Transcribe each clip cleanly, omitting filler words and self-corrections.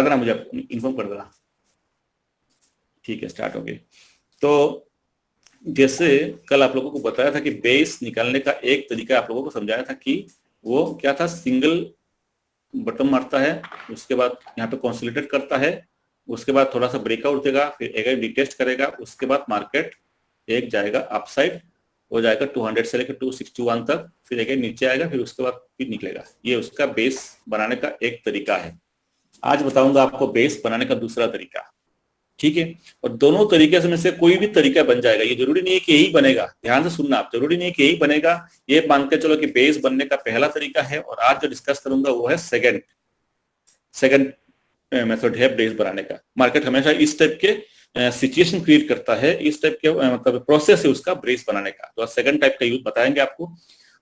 देना, मुझे इन्फॉर्म कर देना। ठीक है, स्टार्ट हो गई। तो जैसे कल आप लोगों को बताया था कि बेस निकालने का एक तरीका आप लोगों को समझाया था कि वो क्या था, सिंगल बटन मारता है, उसके बाद यहाँ पे कंसोलिडेट करता है, उसके बाद थोड़ा सा ब्रेकआउट देगा, फिर एक रिटेस्ट करेगा, उसके बाद मार्केट एक जाएगा अपसाइड, हो जाएगा 200 से लेकर 261 तक, फिर एक नीचे आएगा, फिर उसके बाद फिर निकलेगा। ये उसका बेस बनाने का एक तरीका है। आज बताऊंगा आपको बेस बनाने का दूसरा तरीका। ठीक है, और दोनों तरीके में से कोई भी तरीका बन जाएगा, ये जरूरी नहीं है कि यही बनेगा। ध्यान से सुनना आप, जरूरी नहीं है कि यही बनेगा। ये मान के चलो कि बेस बनने का पहला तरीका है, और आज जो डिस्कस करूंगा वो है सेकंड मेथड है बेस बनाने का। मार्केट हमेशा इस टाइप के सिचुएशन क्रिएट करता है, इस टाइप के मतलब प्रोसेस है उसका बेस बनाने का। तो सेकंड टाइप का यूज बताएंगे आपको।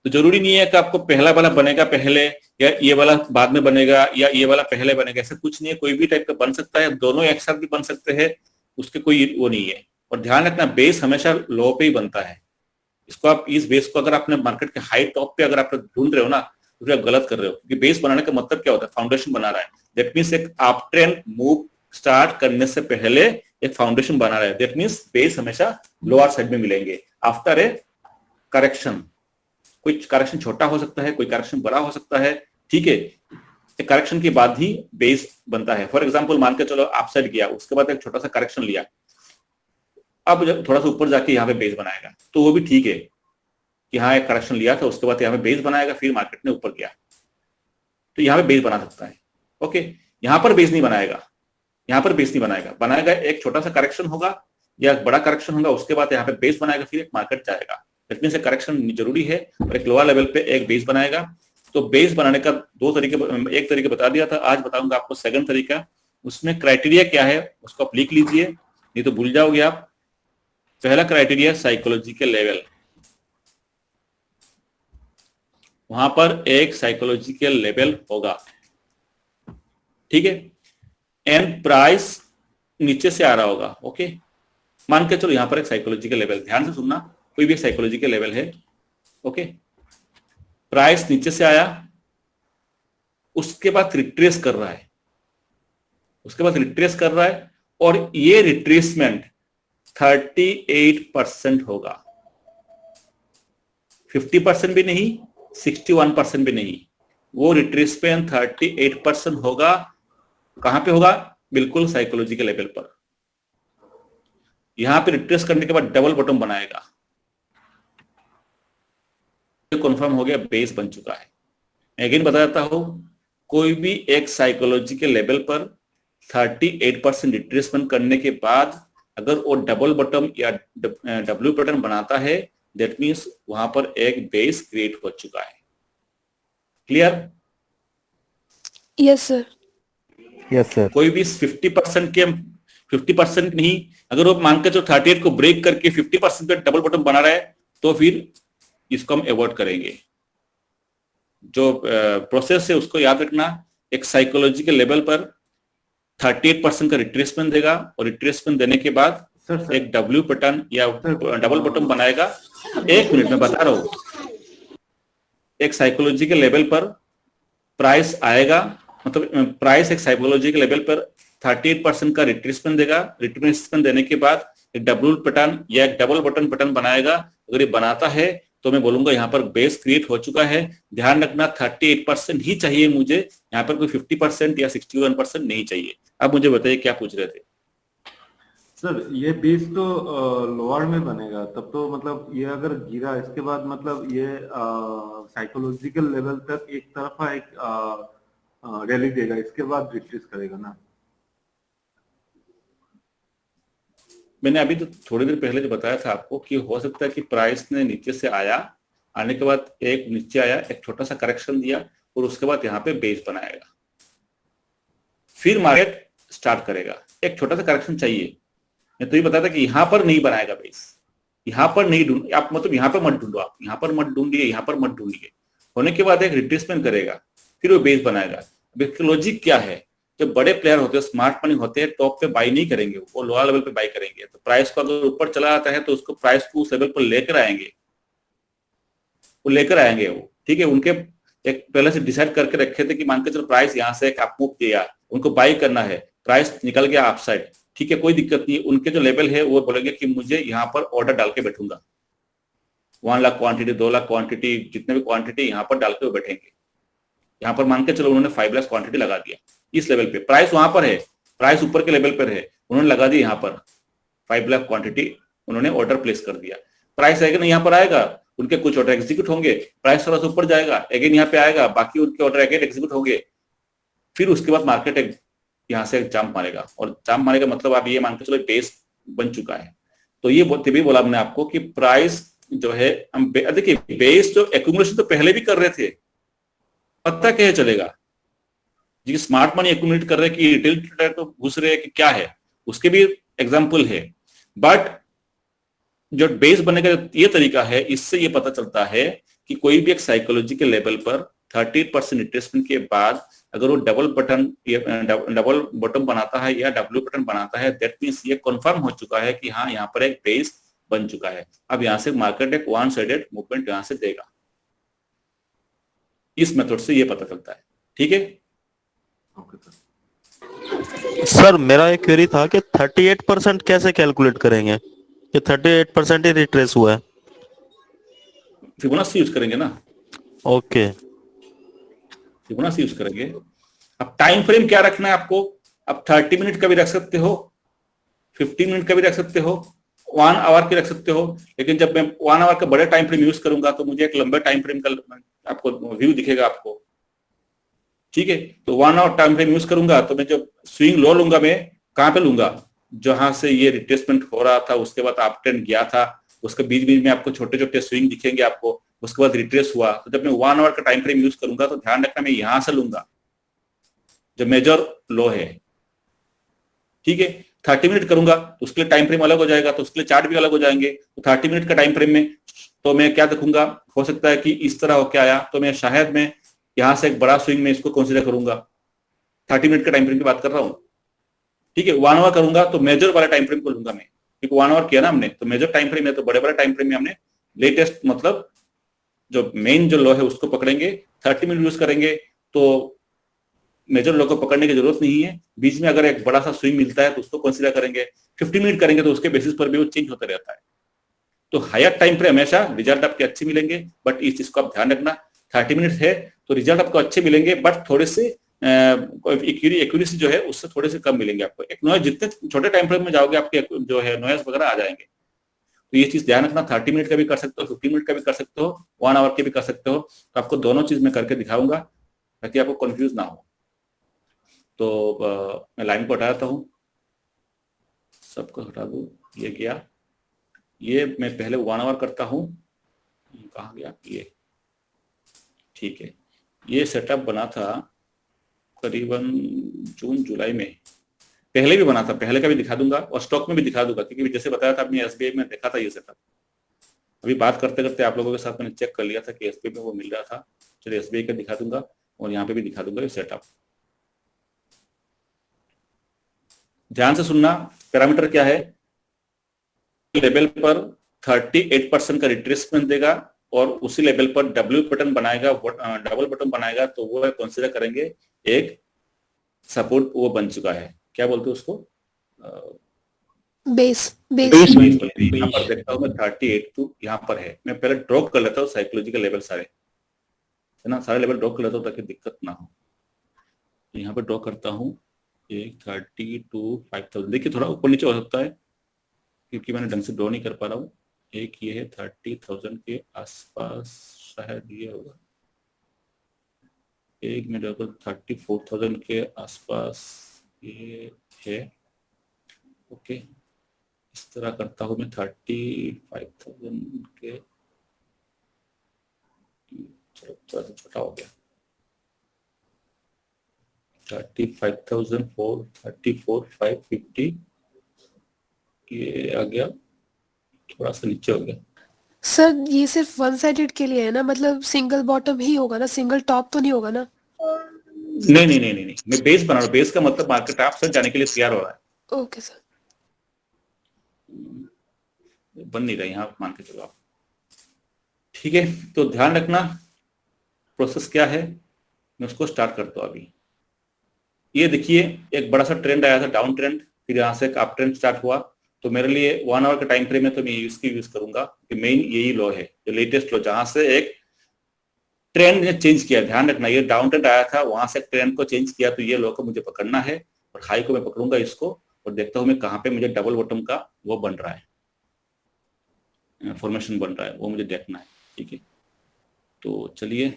तो जरूरी नहीं है कि आपको पहला वाला बनेगा पहले, या ये वाला बाद में बनेगा, या ये वाला पहले बनेगा, ऐसा कुछ नहीं है। कोई भी टाइप का बन सकता है, दोनों एक साथ भी बन सकते हैं, उसके कोई वो नहीं है। और ध्यान रखना, बेस हमेशा लो पे ही बनता है। इसको आप, इस बेस को अगर आपने मार्केट के हाई टॉप पे अगर आप ढूंढ रहे हो ना, तो फिर आप गलत कर रहे हो। क्योंकि बेस बनाने का मतलब क्या होता है, फाउंडेशन बना रहा है। दैट मीन्स एक अप ट्रेंड मूव स्टार्ट करने से पहले एक फाउंडेशन बना रहा है। दैट मीन्स बेस हमेशा लोअर साइड में मिलेंगे आफ्टर ए करेक्शन। कोई करेक्शन छोटा हो सकता है, कोई करेक्शन बड़ा हो सकता है, ठीक है। करेक्शन के बाद ही बेस बनता है। फॉर एग्जांपल मान के चलो आप साइड गया, उसके बाद एक छोटा सा करेक्शन लिया, अब जब थोड़ा सा ऊपर जाके यहाँ पे बेस बनाएगा, तो वो भी ठीक है कि हाँ एक करेक्शन लिया था, उसके बाद यहाँ पे बेस बनाएगा, फिर मार्केट ने ऊपर गया, तो यहाँ पे बेस बना सकता है। ओके, यहाँ पर बेस नहीं बनाएगा, यहाँ पर बेस नहीं बनाएगा, बनाएगा एक छोटा सा करेक्शन होगा या बड़ा करेक्शन होगा, उसके बाद यहाँ पे बेस बनाएगा, फिर एक मार्केट जाएगा। इसमें से करेक्शन जरूरी है, और एक लोअर लेवल पे एक बेस बनाएगा। तो बेस बनाने का दो तरीके, एक तरीका बता दिया था, आज बताऊंगा आपको सेकंड तरीका। उसमें क्राइटेरिया क्या है उसको आप लिख लीजिए, नहीं तो भूल जाओगे आप। पहला क्राइटेरिया साइकोलॉजिकल लेवल, वहां पर एक साइकोलॉजिकल लेवल होगा, ठीक है। एंड प्राइस नीचे से आ रहा होगा। ओके, मान के चलो यहां पर एक साइकोलॉजिकल लेवल, ध्यान से सुनना, कोई भी साइकोलॉजिकल लेवल है। ओके, प्राइस नीचे से आया, उसके बाद रिट्रेस कर रहा है, उसके बाद रिट्रेस कर रहा है, और ये रिट्रेसमेंट 38% होगा। 50% भी नहीं, 61% भी नहीं, वो रिट्रेसमेंट 38% होगा। कहां पे होगा, बिल्कुल साइकोलॉजिकल लेवल पर। यहां पे रिट्रेस करने के बाद डबल बॉटम बनाएगा, कंफर्म हो गया, बेस बन चुका है। अगेन बताता हूं, कोई भी एक साइकोलॉजिकल लेवल पर 38% रिट्रेसमेंट करने के बाद अगर वो डबल बॉटम या डब्ल्यू पैटर्न बनाता है, दैट मीन्स वहां पर एक बेस क्रिएट हो चुका है। Clear? Yes sir. Yes sir. कोई भी 50% नहीं, अगर वो मान के जो 38 को ब्रेक करके 50% पे डबल बॉटम बना रहा है, तो फिर इसको हम अवॉइड करेंगे। जो प्रोसेस है उसको याद रखना, एक साइकोलॉजिकल लेवल पर 38% का रिट्रेसमेंट देगा, और रिट्रेसमेंट देने के बाद एक डब्ल्यू पैटर्न या डबल बॉटम बनाएगा। एक मिनट में बता रहा हूं, एक साइकोलॉजिकल लेवल पर प्राइस आएगा, मतलब प्राइस एक साइकोलॉजिकल लेवल पर 38% का रिट्रेसमेंट देगा, रिट्रेसमेंट देने के बाद एक डब्ल्यू पैटर्न या एक डबल बॉटम पैटर्न बनाएगा। अगर ये बनाता है तो मैं बोलूंगा यहाँ पर बेस क्रिएट हो चुका है। ध्यान रखना 38% ही चाहिए मुझे, यहाँ पर कोई 50% या 61% नहीं चाहिए। अब मुझे बताइए क्या पूछ रहे थे। सर ये बेस तो लोअर में बनेगा, तब तो मतलब ये अगर गिरा इसके बाद मतलब ये साइकोलॉजिकल लेवल तक एक तरफा एक रैली देगा, इसके बाद रिट्रेस करेगा ना। मैंने अभी तो थोड़ी देर पहले जो बताया था आपको कि हो सकता है कि प्राइस ने नीचे से आया, आने के बाद एक नीचे आया, एक छोटा सा करेक्शन दिया, और उसके बाद यहाँ पे बेस बनाएगा, फिर मार्केट स्टार्ट करेगा। एक छोटा सा करेक्शन चाहिए। मैं तो ये बताया था कि यहाँ पर नहीं बनाएगा बेस, यहाँ पर नहीं ढूंढ आप, मतलब यहाँ पर मत ढूंढो, आप यहाँ पर मत ढूंढिए, यहाँ पर मत ढूंढिए। होने के बाद एक रिट्रेसमेंट करेगा, फिर वो बेस बनाएगा। लॉजिक क्या है, जो बड़े प्लेयर होते हैं, स्मार्ट मनी होते हैं, टॉप पे बाई नहीं करेंगे, वो लोअर लेवल पे बाई करेंगे। तो प्राइस को अगर ऊपर चला आता है तो उसको प्राइस को उस लेवल पर लेकर आएंगे, वो लेकर आएंगे वो, ठीक है। उनके एक पहले से डिसाइड करके रखे थे कि मान के चलो प्राइस यहाँ से एक अप मूव किया, उनको बाई करना है, प्राइस निकल गया अपसाइड, ठीक है, कोई दिक्कत नहीं। उनके जो लेवल है वो बोलेंगे कि मुझे यहाँ पर ऑर्डर डाल के बैठूंगा, 1 लाख क्वांटिटी, 2 लाख क्वांटिटी, जितने भी क्वांटिटी यहाँ पर डाल के वो बैठेंगे। यहाँ पर मान के चलो उन्होंने 5 लाख क्वांटिटी लगा दिया इस लेवल पे, प्राइस वहां पर है, प्राइस ऊपर के लेवल पर है, उन्होंने लगा दी यहाँ पर 5 लाख क्वांटिटी, उन्होंने ऑर्डर प्लेस कर दिया। प्राइस आएगा ना यहाँ पर आएगा, उनके कुछ ऑर्डर एग्जीक्यूट होंगे, प्राइस थोड़ा सा ऊपर जाएगा, अगेन यहाँ पे आएगा, बाकी उनके ऑर्डर अगेन एग्जीक्यूट होंगे, फिर उसके बाद मार्केट यहाँ से जंप मारेगा। और जंप मारेगा मतलब आप ये मान के चलो बेस बन चुका है। तो ये तभी बोला हमने आपको कि प्राइस जो है, हम देखिए बेस जो एक्यूमुलेशन तो पहले भी कर रहे थे, पता क्या चलेगा जी, स्मार्ट मनी एक्यूमुलेट कर रहे हैं कि रिटेल ट्रेडर तो घुस रहे हैं कि क्या है, उसके भी एग्जांपल है। बट जो बेस बनने का ये तरीका है, इससे ये पता चलता है कि कोई भी एक साइकोलॉजी के लेवल पर 30% रिट्रेसमेंट के बाद अगर वो डबल बटन बनाता है या डब्ल्यू बटन बनाता है, दैट मींस ये कंफर्म हो चुका है कि हाँ यहाँ पर एक बेस बन चुका है। अब यहाँ से मार्केट एक वन साइडेड मूवमेंट यहाँ से देगा, इस मेथड से ये पता चलता है। ठीक है, ओके सर। सर मेरा एक क्वेरी था कि 38% कैसे कैलकुलेट करेंगे कि 38% ही रिट्रेस हुआ है? फिबोनाची यूज करेंगे ना। ओके, फिबोनाची यूज करेंगे। अब टाइम फ्रेम क्या रखना है आपको, अब 30 मिनट का भी रख सकते हो, 15 मिनट का भी रख सकते हो, 1 आवर की रख सकते हो। लेकिन जब मैं 1 आवर का बड़े टाइम फ्रेम यूज करूंगा तो मुझे एक लंबे टाइम फ्रेम का आपको व्यू दिखेगा आपको। ठीक है, तो 1 आवर टाइम फ्रेम यूज करूंगा तो मैं जब स्विंग लो लूंगा, मैं कहां पे लूंगा, जहां से ये रिट्रेसमेंट हो रहा था, उसके बाद अप ट्रेंड गया था, उसके बीच बीच में आपको छोटे छोटे स्विंग दिखेंगे आपको, उसके बाद रिट्रेस हुआ। तो जब मैं 1 आवर का टाइम फ्रेम यूज करूंगा तो ध्यान रखना मैं यहां से लूंगा जो मेजर लो है। ठीक है, 30 मिनट करूंगा तो उसके लिए टाइम फ्रेम अलग हो जाएगा, तो उसके लिए चार्ट भी अलग हो जाएंगे। तो 30 मिनट का टाइम फ्रेम में तो मैं क्या देखूंगा, हो सकता है कि इस तरह होके आया तो मैं शायद मैं यहां से एक बड़ा स्विंग में इसको कंसीडर करूंगा। 30 मिनट का टाइम फ्रेम की बात कर रहा हूं। ठीक है, 1 आवर करूंगा तो मेजर वाला टाइम फ्रेम को लूंगा मैं, क्योंकि 1 आवर किया ना हमने तो मेजर टाइम फ्रेम है, तो बड़े बड़े टाइम फ्रेम में हमने लेटेस्ट मतलब जो मेन जो लो है उसको पकड़ेंगे। 30 मिनट यूज करेंगे तो मेजर लो को पकड़ने की जरूरत नहीं है, बीच में अगर एक बड़ा सा स्विंग मिलता है तो उसको कंसीडर करेंगे। 50 मिनट करेंगे तो उसके बेसिस पर भी वो चेंज होता रहता है। तो हायर टाइम फ्रेम हमेशा रिजल्ट आपके अच्छे मिलेंगे, बट इस चीज को आप ध्यान रखना, 30 मिनट है तो रिजल्ट आपको अच्छे मिलेंगे, बट थोड़े से एक्यूरेसी जो है उससे थोड़े से कम मिलेंगे आपको। एक नॉइज, जितने छोटे टाइम फ्रेम में जाओगे आपके जो है नॉइज वगैरह आ जाएंगे। तो ये चीज ध्यान रखना, 30 मिनट का भी कर सकते हो, 15 मिनट का भी कर सकते हो, 1 आवर के भी कर सकते हो। तो आपको दोनों चीज में करके दिखाऊंगा ताकि आपको कंफ्यूज ना हो। तो मैं लाइन को हटा देता हूँ, सबको हटा दूँ, ये गया। ये मैं पहले 1 आवर करता हूँ, कहाँ गया ये, ठीक है। ये सेटअप बना था करीबन जून जुलाई में, पहले भी बना था, पहले का भी दिखा दूंगा और स्टॉक में भी दिखा दूंगा, क्योंकि जैसे बताया था आपने एसबीआई में देखा था ये सेटअप। अभी बात करते करते आप लोगों के साथ मैंने चेक कर लिया था कि एसबीआई में वो मिल रहा था। चलिए एसबीआई का दिखा दूंगा और यहाँ पे भी दिखा दूंगा ये सेटअप। ध्यान से सुनना, पैरामीटर क्या है, लेवल पर 38% का रिट्रेसमेंट देगा और उसी लेवल पर डब्ल्यू बटन बनाएगा, डबल बटन बनाएगा, तो वो कंसीडर करेंगे एक सपोर्ट वो बन चुका है। क्या बोलते हैं उसको, बेस बेस यहाँ पर देखता हूँ मैं 38 टू यहाँ पर है। मैं पहले ड्रॉ कर लेता हूँ साइकोलॉजिकल लेवल सारे, है ना, सारे लेवल ड्रॉ कर लेता हूँ ताकि दिक्कत ना हो। यहाँ पे ड्रॉ करता हूँ एक 30 टू 5000, देखिए थोड़ा ऊपर नीचे हो सकता है क्योंकि मैंने ढंग से ड्रॉ नहीं कर पा रहा हूँ। एक ये है 30,000 के आसपास शायद ये होगा, एक में ड्रॉ 34,000 के आसपास ये है। ओके, इस तरह करता हूँ मैं 35,000 के, चलो थोड़ा सा छोटा हो गया, 35,004, 34,550 ये आ गया, थोड़ा सा नीचे हो गया। सर ये सिर्फ वन साइडेड के लिए है ना, मतलब सिंगल बॉटम ही होगा ना, सिंगल टॉप तो नहीं होगा ना? नहीं नहीं नहीं नहीं नहीं, मैं बेस बना रहा हूँ। बेस का मतलब मार्केट आप सर जाने के लिए तैयार हो रहा है। Okay sir. बन नहीं रहा यहाँ, मान के चलो आप। ठीक है, तो ध्यान रखना प्रोसेस क्या है, मैं उसको स्टार्ट करता हूँ अभी। ये देखिए एक बड़ा सा ट्रेंड आया था, डाउन ट्रेंड, फिर यहाँ से एक अप ट्रेंड स्टार्ट हुआ। तो मेरे लिए 1 आवर का टाइम फ्रेम है तो मैं इसकी यूज करूंगा कि मेन यही लो है, जो लेटेस्ट लो, जहां से एक ट्रेंड ने चेंज किया। ध्यान रखना, ये डाउन ट्रेंड आया था, वहां से ट्रेंड को चेंज किया, तो ये लो को मुझे पकड़ना है और हाई को मैं पकड़ूंगा इसको, और देखता हूं मैं कहां पे मुझे डबल बॉटम का वो बन रहा है, फॉर्मेशन बन रहा है, वो मुझे देखना है। ठीक है, तो चलिए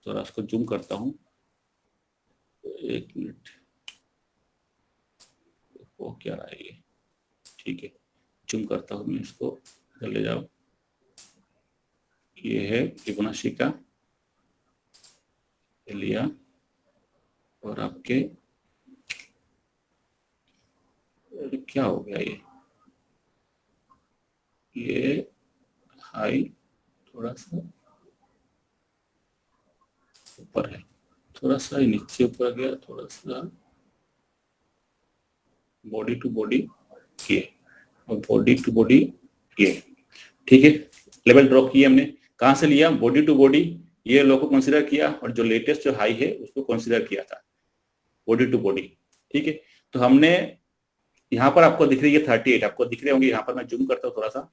थोड़ा इसको जूम करता हूं, 1 मिनट, वो क्या रहा है ये। ठीक है, जूम करता हूं मैं इसको, इधर ले जाओ। ये है फिबोनाची का, ये लिया, और आपके क्या हो गया, ये हाई थोड़ा सा ऊपर है, थोड़ा सा नीचे ऊपर गया, थोड़ा सा बॉडी टू बॉडी किए, और बॉडी टू बॉडी किए। ठीक है, लेवल ड्रॉ किए हमने, कहां से लिया, बॉडी टू बॉडी, ये लो को कंसीडर किया, और जो लेटेस्ट जो हाई है उसको कंसीडर किया था, बॉडी टू बॉडी। ठीक है, तो हमने यहाँ पर आपको दिख रही है 38, आपको दिख रहे होंगे, यहाँ पर मैं जूम करता हूँ थोड़ा सा।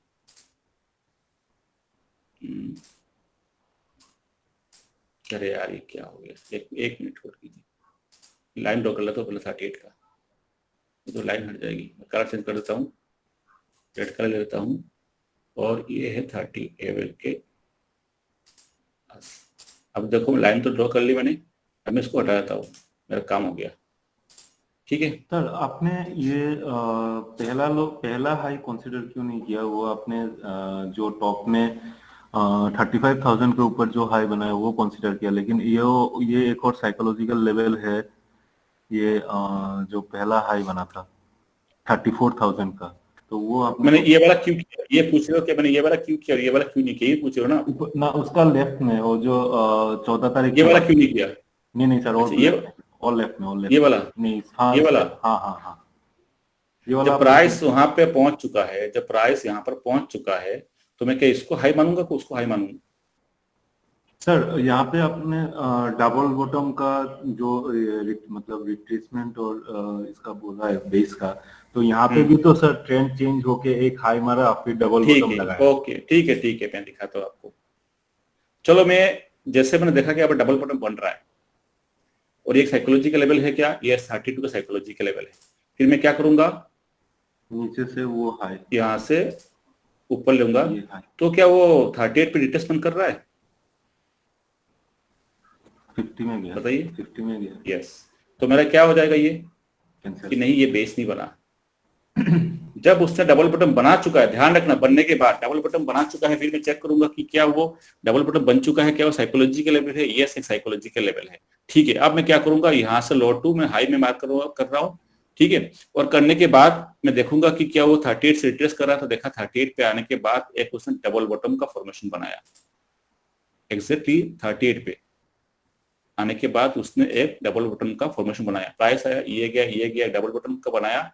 अरे यार ये क्या हो गया, एक मिनट होल्ड कीजिए, लाइन ड्रॉ कर लेता हूँ पहले 38 का, तो लाइन हट जाएगी। मैं कलर चेंज कर देता हूँ, रेड कलर ले लेता हूँ, और ये है 30 एवल के। अब देखो लाइन तो ड्रॉ कर ली मैंने, अब मैं इसको हटा देता हूँ, मेरा काम हो गया। ठीक है सर, आपने ये पहला हाई कंसीडर क्यों नहीं किया? वो आपने जो टॉप में 35,000 के ऊपर जो हाई बनाया वो कंसीडर किया, लेकिन ये एक और साइकोलॉजिकल लेवल है, ये जो पहला हाई बना था 34,000 का, तो वो आपने मैंने ये वाला क्यों किया, ये पूछ रहे हो कि मैंने ये वाला क्यों किया और ये वाला क्यों नहीं किया, ये पूछ रहे हो ना? ना उसका लेफ्ट में, वो जो 14 तारीख ये वाला क्यों नहीं किया? नहीं सर, अच्छा, ये और लेफ्ट में, और लेफ्ट ये वाला, नहीं, हाँ ये वाला, हाँ ये वाला जब प्राइस वहां पे पहुंच चुका है, जब प्राइस यहाँ पर पहुंच चुका है, तो मैं क्या इसको हाई मानूंगा कि उसको हाई मानूंगा? सर, यहाँ पे आपने डबल बॉटम का जो मतलब रिट्रेसमेंट और इसका बोला है बेस का, तो यहाँ पे भी तो सर ट्रेंड चेंज होके एक हाई मारा, फिर डबल बॉटम लगाया। ओके, ठीक है, मैं दिखाता हूँ आपको। चलो, मैं जैसे मैंने देखा कि यहाँ पर डबल बॉटम बन रहा है, और एक साइकोलॉजी का लेवल है, क्या ये 32 का साइकोलॉजी का लेवल है, फिर मैं क्या करूंगा, नीचे से वो हाई यहाँ से ऊपर लूंगा, तो क्या वो 38 पे रिट्रेसमेंट कर रहा है? 50 में गया, बताइए, 50 में गया, यस। तो मेरा क्या हो जाएगा ये कि नहीं, ये बेस नहीं बना। जब उसने डबल बटन बना चुका है, ध्यान रखना, बनने के बाद डबल बटन बना चुका है, फिर मैं चेक करूंगा कि क्या वो डबल बटन बन चुका है, क्या वो साइकोलॉजी का लेवल है? यस, एक साइकोलॉजी का लेवल है। ठीक है, अब मैं क्या करूंगा, यहाँ से लो टू मैं हाई में मार्क कर रहा हूँ। ठीक है, और करने के बाद मैं देखूंगा कि क्या वो 38 से रिट्रेस कर रहा था, देखा 38 पे आने के बाद एक उसने डबल बॉटम का फॉर्मेशन बनाया, एग्जैक्टली 38 पे आने के बाद उसने एक डबल बॉटम का फॉर्मेशन बनाया, प्राइस आया, ये गया, डबल बॉटम का बनाया।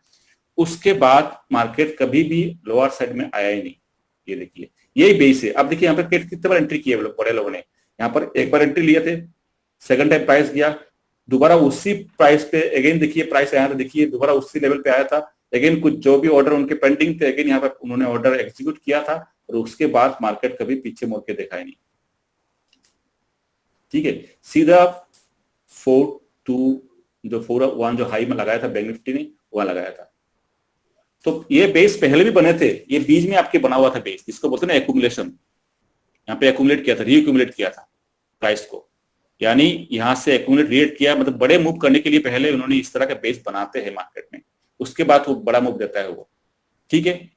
उसके बाद मार्केट कभी भी लोअर साइड में आया ही नहीं। ये देखिए, यही बेस है। अब देखिए यहाँ पर कितने बार एंट्री किए बड़े लोगों ने, यहाँ पर एक बार एंट्री लिए थे, सेकंड टाइम प्राइस गया, दोबारा उसी प्राइस पे अगेन देखिए प्राइस आया था, देखिए दोबारा उसी लेवल पे आया था, अगेन कुछ जो भी ऑर्डर उनके पेंडिंग थे अगेन यहाँ पर उन्होंने ऑर्डर एग्जीक्यूट किया था, और उसके बाद मार्केट कभी पीछे मुड़ के देखा ही नहीं। ठीक है, सीधा 4-2 जो 4-1 जो हाई में लगाया था बैंक निफ्टी ने, वहां लगाया था। तो ये बेस पहले भी बने थे, ये बीच में आपके बना हुआ था बेस, जिसको बोलते हैं ना एक्यूमुलेशन। यहाँ पे एक्यूमुलेट किया था, रीएक्यूमुलेट किया था प्राइस को, यानी यहां से एक्यूमुलेट रीएट किया, मतलब बड़े मूव करने के लिए पहले उन्होंने इस तरह का बेस बनाते हैं मार्केट में, उसके बाद वो बड़ा मूव देता है वो। ठीक है,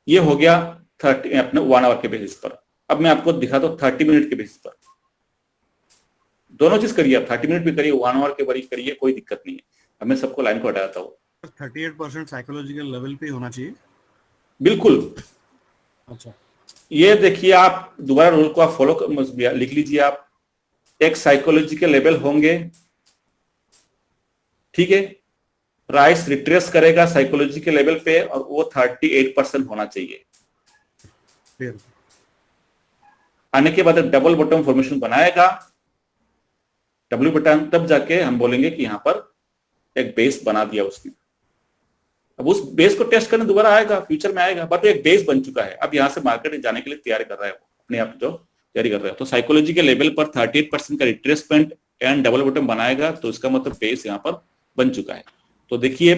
ये हो गया 30 अपने 1 आवर के बेसिस पर। अब मैं आपको दिखाता हूँ 30 मिनट के बेसिस पर, दोनों चीज करिए आप, 30 मिनट भी करिए, 1 आवर के बारी करिए, कोई दिक्कत नहीं है। अब मैं सबको लाइन को हटाता हूँ। 38% साइकोलॉजिकल लेवल पे होना चाहिए, बिल्कुल। अच्छा, ये देखिए, आप दोबारा रूल को आप फॉलो लिख लीजिए, आप एक साइकोलॉजिकल लेवल होंगे, ठीक है, प्राइस रिट्रेस करेगा साइकोलॉजिकल लेवल पे, और वो 38% होना चाहिए। फिर आने के बाद डबल बॉटम फॉर्मेशन बनाएगा, डब्ल्यू बटन, तब जाके हम बोलेंगे कि यहाँ पर एक बेस बना दिया उसने। अब उस बेस को टेस्ट करने दोबारा आएगा, फ्यूचर में आएगा, बट एक बेस बन चुका है। अब यहाँ से मार्केट जाने के लिए तैयारी कर रहा है, वो अपने आप जो तैयारी कर रहा है। तो साइकोलॉजी के लेवल पर 38% का रिट्रेसमेंट एंड डबल बॉटम बनाएगा, तो इसका मतलब बेस यहाँ पर बन चुका है। तो देखिए,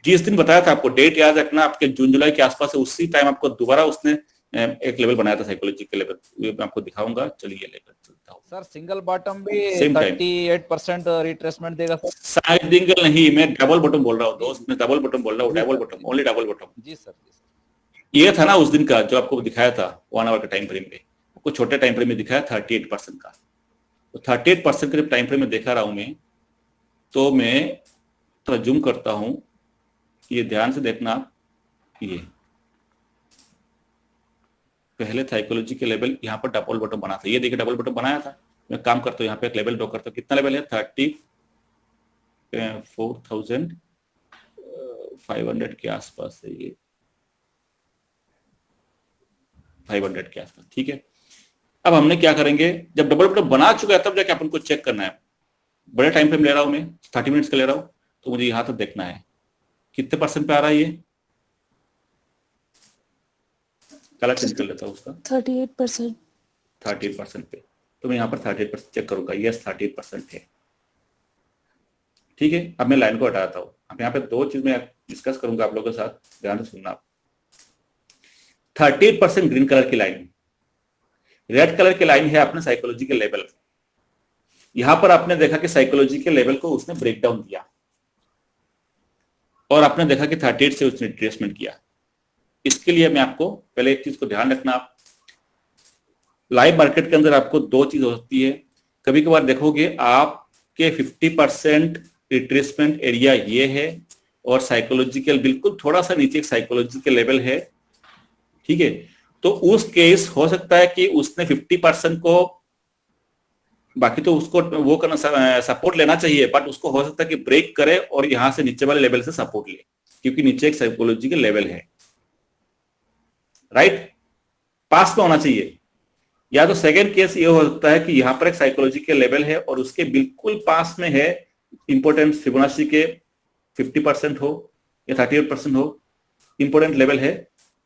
जिस दिन बताया था आपको, डेट याद रखना, आपके जून जुलाई के आसपास है, उसी टाइम आपको दोबारा उसने एक लेवल बनाया था साइकोलॉजी के लेवल, ये मैं आपको दिखाऊंगा। चलिए लेकर चलता हूँ। सर सिंगल बॉटम भी Same time. 38% रिट्रेसमेंट देगा सर? साइड सिंगल नहीं, मैं डबल बॉटम बोल रहा हूँ दोस्त, मैं डबल बॉटम बोल रहा हूँ, double bottom, only double bottom. जी सर, जी सर। ये था ना उस दिन का जो आपको दिखाया था 1 आवर के टाइम फ्रेम पे, आपको छोटे टाइम फ्रेम में दिखाया 38% का। तो 38% के जब टाइम फ्रेम में देखा रहा हूं मैं, तो मैं थोड़ा जूम करता हूं, ये ध्यान से देखना। ये पहले साइकोलॉजी के लेवल यहाँ पर डबल बॉटम बना था, ये देखिए डबल बॉटम बनाया था। मैं काम करता हूँ यहाँ पे, एक लेवल ड्रॉ करता हूँ। कितना लेवल है? 34,500 के आसपास है ये, 500 के आसपास, ठीक है। अब हमने क्या करेंगे, जब डबल बॉटम बना चुका है तब जाके अपन को चेक करना है। बड़े टाइम फ्रेम ले रहा हूं मैं, 30 मिनट्स का ले रहा हूं, तो मुझे यहां तक देखना है कितने परसेंट पे आ रहा है। ये कलर चेंज कर लेता हूं उसका, 38%। 38% पे, तो मैं यहाँ पर 38% चेक करूंगा। यस 38% है, ठीक है। अब मैं लाइन को हटाता हूँ। अब यहाँ पे दो चीज मैं डिस्कस करूंगा आप लोगों के साथ, ध्यान से सुनना। 38% ग्रीन कलर की लाइन, रेड कलर की लाइन है अपने साइकोलॉजी के लेवल। यहां पर आपने देखा कि साइकोलॉजी के लेवल को उसने ब्रेक डाउन किया, और आपने देखा कि 38 से उसने रिट्रेसमेंट किया। इसके लिए मैं आपको पहले एक चीज को ध्यान रखना, आप लाइव मार्केट के अंदर आपको दो चीज हो सकती है। कभी कभार देखोगे आपके 50% रिट्रेसमेंट एरिया ये है, और साइकोलॉजिकल बिल्कुल थोड़ा सा नीचे एक साइकोलॉजिकल लेवल है, ठीक है। तो उस केस हो सकता है कि उसने 50% को, बाकी तो उसको वो करना, सपोर्ट लेना चाहिए, बट उसको हो सकता है कि ब्रेक करे और यहां से नीचे वाले लेवल से सपोर्ट ले, क्योंकि नीचे एक साइकोलॉजिकल लेवल है, राइट, पास में होना चाहिए। या तो सेकेंड केस ये हो सकता है कि यहां पर एक साइकोलॉजिकल लेवल है और उसके बिल्कुल पास में है इंपोर्टेंट फिबोनाची के 50% हो या 38% हो, इंपोर्टेंट लेवल है,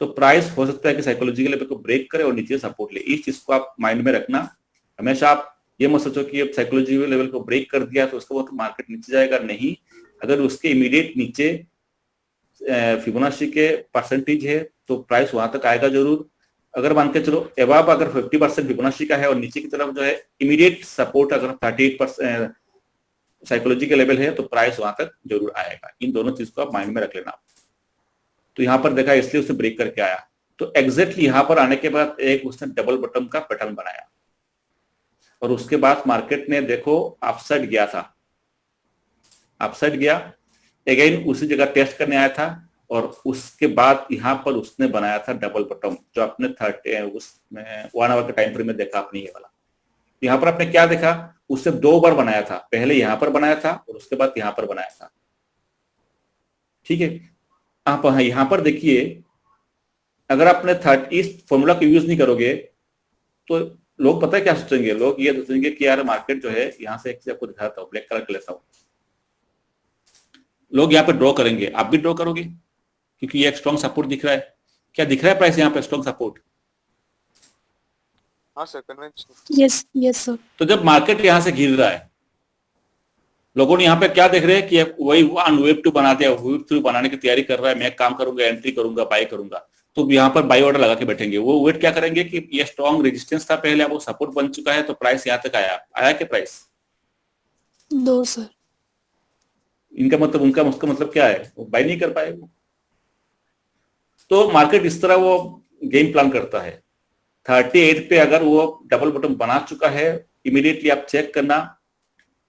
तो प्राइस हो सकता है कि साइकोलॉजिकल लेवल को ब्रेक करे और नीचे सपोर्ट ले। इस चीज को आप माइंड में रखना हमेशा। आप ये मत सोचो कि साइकोलॉजिकल लेवल को ब्रेक कर दिया तो उसके बाद मार्केट नीचे जाएगा, नहीं। अगर उसके इमीडिएट नीचे फिबोनाची के परसेंटेज है तो प्राइस वहां तक आएगा जरूर। अगर मान के चलो एबाब अगर 50% फिबोनाची का है और नीचे की तरफ जो है इमीडिएट सपोर्ट अगर 38% साइकोलॉजी के लेवल है, तो प्राइस वहां तक जरूर आएगा। इन दोनों चीज को आप माइंड में रख लेना। तो यहां पर देखा, इसलिए उसने ब्रेक करके आया। तो एग्जैक्टली यहां पर आने के बाद एक उसने डबल बॉटम का पैटर्न बनाया, और उसके बाद मार्केट ने देखो अपसाइड गया था, अपसाइड गया, अगेन उसी जगह टेस्ट करने आया था, और उसके बाद यहां पर उसने बनाया था डबल बॉटम, जो आपने 1 आवर के टाइम फ्रेम में देखा आपने ये वाला। यहां पर आपने क्या देखा, उससे 2 बार बनाया था, पहले यहां पर बनाया था और उसके बाद यहां पर बनाया था, ठीक है। आप यहां पर देखिए, अगर आपने इस फॉर्मूला को यूज नहीं करोगे तो लोग पता है क्या सोचेंगे, लोग ये सोचेंगे कि यार मार्केट जो है, यहां से एक चीज आपको दिखाता हूं, ब्लैक कलर का लेता हूं, लोग यहाँ पे ड्रॉ करेंगे, आप भी ड्रॉ करोगे, क्योंकि ये एक स्ट्रॉन्ग सपोर्ट दिख रहा है। क्या दिख रहा है प्राइस यहाँ पे, स्ट्रॉन्ग सपोर्ट? हाँ sir, convention. Yes yes sir. तो जब मार्केट यहाँ से गिर रहा है, लोगों ने यहाँ पे क्या देख रहे हैं कि वही वेव 2 बना दिया, वेव 3 बनाने की तैयारी कर रहा है, मैं काम करूंगा, एंट्री करूंगा, बाय करूंगा। तो यहाँ पर बाय ऑर्डर लगा के बैठेंगे। वो वेट क्या करेंगे कि ये स्ट्रॉन्ग रेजिस्टेंस था पहले, अब वो सपोर्ट बन चुका है, तो प्राइस यहाँ तक आया कि प्राइस? No sir. इनका मतलब, उनका उसका मतलब क्या है, वो बाय नहीं कर पाए। तो मार्केट इस तरह वो गेम प्लान करता है। 38 पे अगर वो डबल बॉटम बना चुका है, इमीडिएटली आप चेक करना।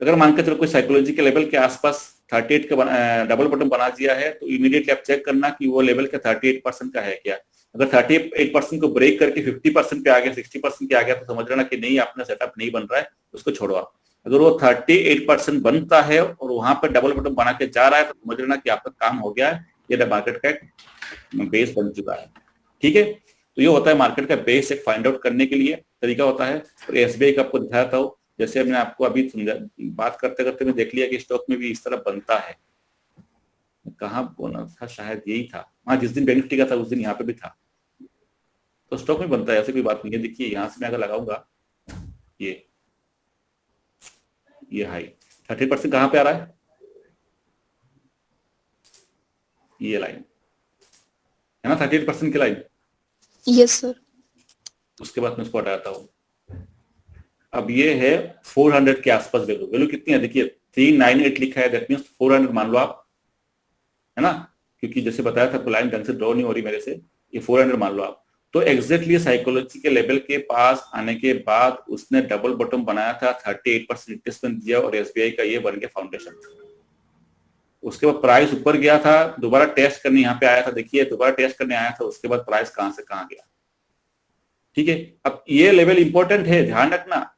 अगर मान के चलो कोई साइकोलॉजी के लेवल के आसपास 38 का डबल बॉटम बना दिया है, तो इमीडिएटली आप चेक करना कि वो लेवल का 38% का है क्या। अगर 38% को ब्रेक करके 50% पे आ गया, 60% पे आ गया, तो समझ लेना कि नहीं, अपना सेटअप नहीं बन रहा है, उसको छोड़ो आप। अगर वो 38% बनता है और वहां पर डबल बॉटम बना के जा रहा है, तो समझ लेना कि आपका काम हो गया है, ये मार्केट का बेस बन चुका है, ठीक है। तो ये होता है मार्केट का बेस एक फाइंड आउट करने के लिए तरीका होता है। और एसबीआई का आपको दिखाता हूँ, जैसे मैंने आपको अभी समझा, बात करते करते मैं देख लिया कि स्टॉक में भी इस तरह बनता है। कहाँ बोना था, शायद यही था, हाँ जिस दिन बैंक निफ्टी का था उस दिन यहाँ पे भी था। तो स्टॉक में बनता है, ऐसी कोई बात नहीं है। देखिए यहाँ से मैं अगर लगाऊंगा, ये हाई 30% कहाँ पे आ रहा है, ये लाइन है ना 38% की लाइन। Yes sir. उसके बाद मैं इसको हटाता हूँ। अब ये है 400 के आसपास वैल्यू, वैल्यू कितनी है देखिए 398 लिखा है, दैट मींस 400 मान लो आप, है ना, क्योंकि जैसे बताया था लाइन ढंग से ड्रॉ नहीं हो रही मेरे से, ये 400 मान लो आप। तो एग्जैक्टली साइकोलॉजी के लेवल के पास आने के बाद उसने डबल बॉटम बनाया था, 38% रिट्रेसमेंट दिया और एसबीआई का ये बन गया फाउंडेशन। उसके बाद प्राइस ऊपर गया था, दोबारा टेस्ट करने यहाँ पे आया था, देखिए दोबारा टेस्ट करने आया था, उसके बाद प्राइस कहां से कहां गया। ठीक है, अब ये लेवल इंपॉर्टेंट है, ध्यान रखना,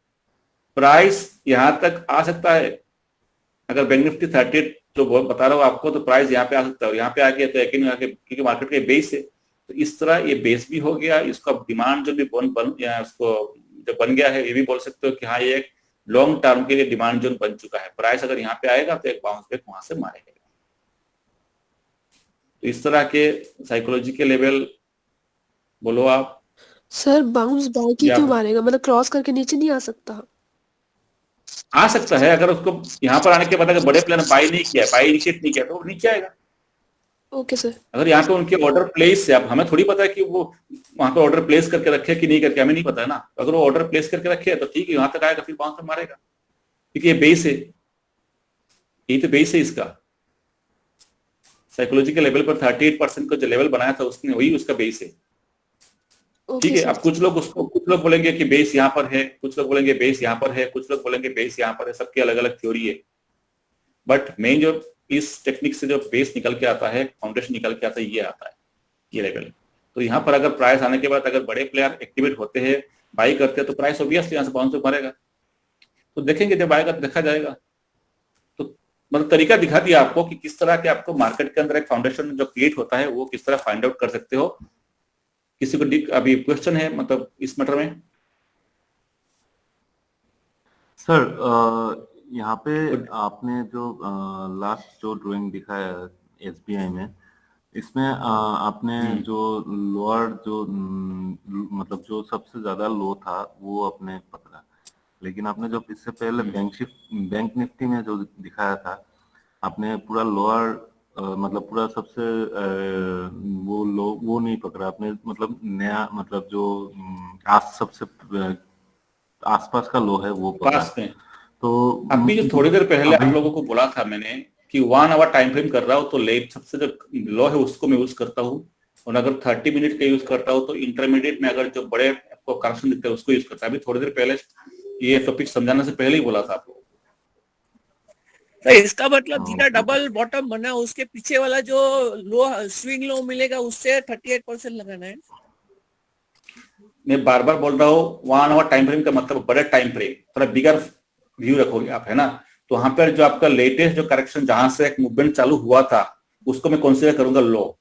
प्राइस यहां तक आ सकता है। अगर बैंक निफ्टी 38 जो बता रहा हूँ आपको, तो प्राइस यहाँ पे आ सकता है, यहाँ पे आ गया तो यकीन क्योंकि मार्केट का बेस है, तो इस तरह ये बेस भी हो गया। इसका डिमांड जो भी उसको जो बन गया है, ये भी बोल सकते हो कि हाँ ये एक लॉन्ग टर्म के लिए डिमांड जोन बन चुका है। प्राइस अगर यहाँ पे आएगा तो एक बाउंस बैक वहां से मारेगा। तो इस तरह के साइकोलॉजी के लेवल बोलो आप। सर बाउंस बैक ही या क्यों मारेगा, मतलब क्रॉस करके नीचे नहीं आ सकता? आ सकता है, अगर उसको यहाँ पर आने के बाद अगर बड़े प्लेयर बाई नहीं किया, बाई इनिशिएट नहीं किया, तो वो नीचे आएगा। Okay sir. अगर यहाँ पे उनके ऑर्डर प्लेस है, अब हमें थोड़ी पता है कि वो वहां पे ऑर्डर प्लेस करके रखे कि नहीं करके, हमें नहीं पता है ना। अगर वो ऑर्डर प्लेस करके रखे तो ठीक है, वहां तक आएगा, फिर बाउंस बैक मारेगा, क्योंकि ये बेस है, यही तो बेस है इसका। साइकोलॉजिकल लेवल पर 38% का जो लेवल बनाया था उसने, वही उसका बेस है। ठीक है, अब कुछ लोग बोलेंगे कि बेस यहाँ पर है, कुछ लोग बोलेंगे बेस यहाँ पर है, कुछ लोग बोलेंगे बेस यहाँ पर है, सबकी अलग अलग थ्योरी है। बट मेन जो इस टेक्निक से जो बेस निकल के आता है, फाउंडेशन निकल के आता है, ये आता है, ये लेवल। तो यहाँ पर अगर प्राइस आने के बाद अगर बड़े प्लेयर एक्टिवेट होते हैं, बाई करते हैं, तो प्राइस ऑब्वियसली यहाँ से बाउंस बैक मारेगा। तो देखेंगे जब आएगा तो देखा जाएगा। तो मतलब तरीका दिखा दिया आपको कि किस तरह के आपको मार्केट के अंदर एक फाउंडेशन जो क्रिएट होता है वो किस तरह फाइंड आउट कर सकते हो। किसी को अभी क्वेश्चन है मतलब इस मैटर में? सर यहाँ पे आपने जो लास्ट जो ड्राइंग दिखाया एसबीआई में, इसमें आपने जो लोअर जो मतलब जो सबसे ज्यादा लो था वो आपने पकड़ा, लेकिन आपने जो इससे पहले बैंक निफ्टी में जो दिखाया था, आपने पूरा लोअर मतलब पूरा सबसे वो लो वो नहीं पकड़ा आपने, मतलब नया मतलब जो आज सबसे आसपास का लो है वो पकड़ा। पास में तो अभी जो थोड़ी देर पहले आप लोगों को बोला था मैंने कि 1 आवर टाइम फ्रेम कर रहा हूँ तो लेट सबसे जो लो है उसको मैं यूज करता हूँ, और अगर 30 मिनट का यूज करता हूँ तो इंटरमीडिएट में अगर जो बड़े आपको करेक्शन दिखता है उसको यूज करता है। अभी थोड़ी देर पहले ये टॉपिक समझाने से पहले ही बोला था आपको। तो इसका मतलब जितना डबल बॉटम बना उसके पीछे वाला जो लो स्विंग लो मिलेगा उससे 38% लगाना है। मैं बार बार बोल रहा हूँ 1 आवर टाइम फ्रेम का मतलब बड़े टाइम फ्रेम, थोड़ा बिगर व्यू रखोगे आप, है ना। तो वहां पर जो आपका लेटेस्ट जो करेक्शन जहां से एक मूवमेंट चालू हुआ था उसको मैं कंसीडर करूंगा लो।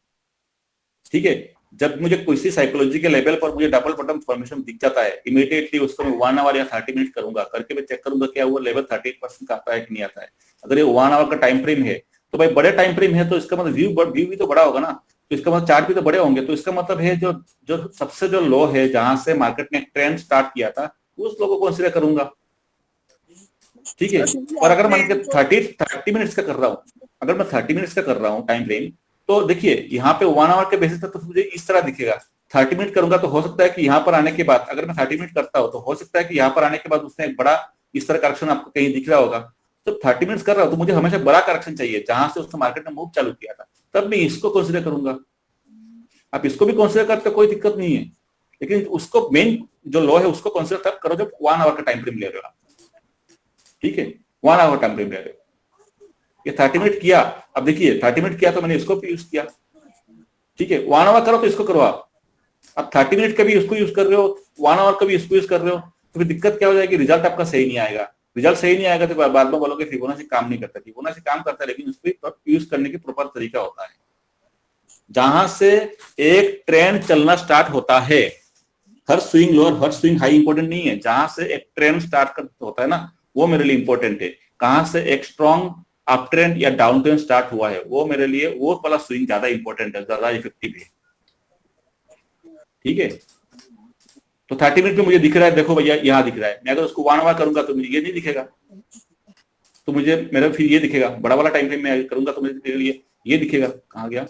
ठीक है, जब मुझे किसी साइकोलॉजी के लेवल पर मुझे डबल बॉटम फॉर्मेशन दिख जाता है, इमीडिएटली उसको मैं 1 आवर या 30 मिनट करूंगा, करके मैं चेक करूंगा क्या वो लेवल 38% का आता है कि नहीं आता है। अगर ये 1 आवर का टाइम फ्रेम है तो भाई बड़े टाइम फ्रेम है तो इसका मतलब व्यू भी तो बड़ा होगा ना, तो इसका मतलब चार्ट भी तो बड़े होंगे। तो इसका मतलब है जो जो सबसे जो लो है जहां से मार्केट ने ट्रेंड स्टार्ट किया था उस लो को कंसीडर करूंगा। ठीक है, और अगर मान के 30 मिनट्स का कर रहा हूँ, अगर मैं 30 मिनट्स का कर रहा हूँ टाइम फ्रेम, तो देखिए यहाँ पे 1 आवर के बेसिस पर तो मुझे इस तरह दिखेगा। 30 मिनट करूंगा तो हो सकता है कि यहाँ पर आने के बाद, अगर मैं 30 मिनट करता हूँ तो हो सकता है कि यहाँ पर आने के बाद उसने एक बड़ा इस तरह करेक्शन आपको कहीं दिख रहा होगा। तो 30 मिनट्स कर रहा हूँ तो मुझे हमेशा बड़ा करेक्शन चाहिए जहां से उसने मार्केट ने मूव चालू किया था, तब मैं इसको कंसिडर करूंगा। आप इसको भी कंसिडर करते कोई दिक्कत नहीं है, लेकिन उसको मेन जो लो है उसको कंसिडर तब करो जब 1 आवर का टाइम फ्रेम ले रहे हो आप। ठीक है, 1 आवर टाइम फ्रेम ले रहे हो। ये 30 मिनट किया, अब देखिए 30 मिनट किया तो मैंने इसको भी यूज किया। ठीक है, 1 आवर करो तो इसको करो आप। अब 30 मिनट का भी इसको यूज कर रहे हो, 1 आवर का भी इसको यूज कर रहे हो, तो फिर दिक्कत क्या हो जाएगी, रिजल्ट आपका सही नहीं आएगा। रिजल्ट सही नहीं आएगा तो बाद में बोलोगे फिबोनाची काम नहीं करता। फिबोनाची काम करता है, लेकिन उसको यूज करने की प्रॉपर तरीका होता है। जहां से एक ट्रेंड चलना स्टार्ट होता है। हर स्विंग लो और हर स्विंग हाई इंपॉर्टेंट नहीं है, जहां से एक ट्रेंड स्टार्ट होता है ना, वो मेरे लिए इंपॉर्टेंट है। कहां से एक स्ट्रॉन्ग अप ट्रेंड या डाउन ट्रेंड स्टार्ट हुआ है, वो मेरे लिए वो वाला स्विंग ज्यादा इंपॉर्टेंट है, ज्यादा इफेक्टिव है। ठीक है, तो 30 मिनट में मुझे दिख रहा है, देखो भैया यहाँ दिख रहा है। मैं अगर उसको 1 आवर करूंगा तो मुझे ये नहीं दिखेगा, तो मुझे मेरा फिर ये दिखेगा। बड़ा वाला टाइम फ्रेम में करूंगा तो मेरे लिए ये दिखेगा। कहाँ गया?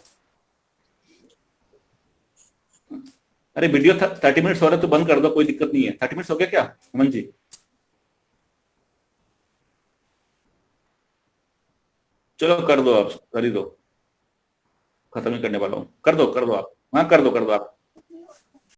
अरे वीडियो 30 मिनट्स हो रहा है तो बंद कर दो, कोई दिक्कत नहीं है। 30 मिनट्स हो गया क्या अमन जी? चलो कर दो, आप कर ही दो, खत्म ही करने वाला हूँ। कर दो आप, हाँ कर दो आप।